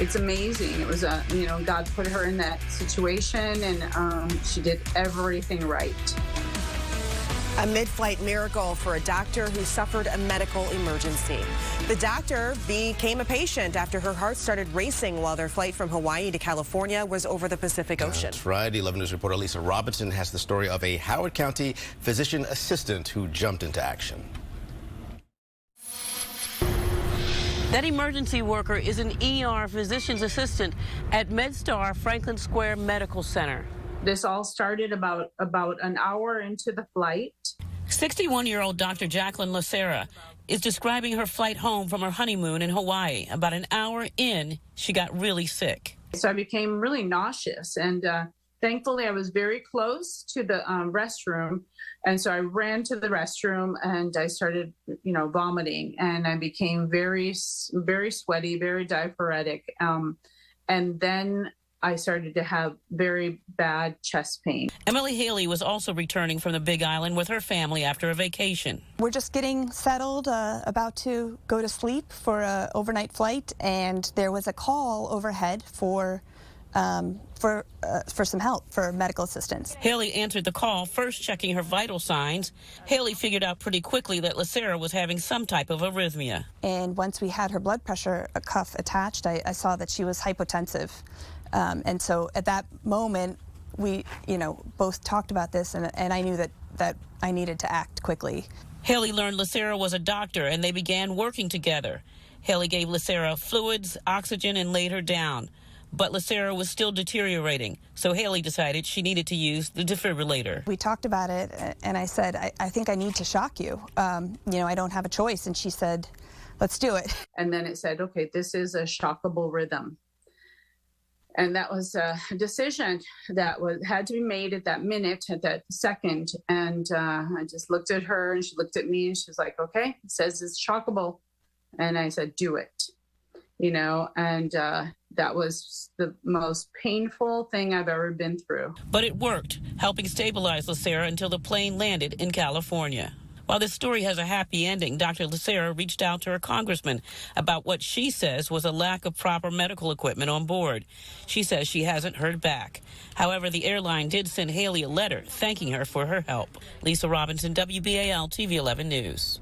It's amazing. It was God put her in that situation, and she did everything right. A mid-flight miracle for a doctor who suffered a medical emergency. The doctor became a patient after her heart started racing while their flight from Hawaii to California was over the Pacific Ocean. That's right. 11 News reporter Lisa Robinson has the story of a Howard County physician assistant who jumped into action. That emergency worker is an ER physician's assistant at MedStar Franklin Square Medical Center. This all started about an hour into the flight. 61-year-old Dr. Jacqueline Lacera is describing her flight home from her honeymoon in Hawaii. About an hour in, she got really sick. So I became really nauseous, and thankfully I was very close to the restroom. And so I ran to the restroom and I started, vomiting, and I became very, very sweaty, very diaphoretic. And then I started to have very bad chest pain. Emily Haley was also returning from the Big Island with her family after a vacation. We're just getting settled, about to go to sleep for an overnight flight, and there was a call overhead for some help, for medical assistance. Haley answered the call, first checking her vital signs. Haley figured out pretty quickly that Lacera was having some type of arrhythmia. And once we had her blood pressure cuff attached, I saw that she was hypotensive. And so at that moment, we, both talked about this, and I knew that I needed to act quickly. Haley learned Lacera was a doctor, and they began working together. Haley gave Lacera fluids, oxygen, and laid her down. But Lacera was still deteriorating, so Haley decided she needed to use the defibrillator. We talked about it, and I said, I think I need to shock you. I don't have a choice. And she said, let's do it. And then it said, okay, this is a shockable rhythm. And that was a decision that had to be made at that minute, at that second. And I just looked at her, and she looked at me, and she was like, okay, it says it's shockable. And I said, do it. And that was the most painful thing I've ever been through. But it worked, helping stabilize Lacera until the plane landed in California. While this story has a happy ending, Dr. Lacera reached out to her congressman about what she says was a lack of proper medical equipment on board. She says she hasn't heard back. However, the airline did send Haley a letter thanking her for her help. Lisa Robinson, WBAL TV 11 News.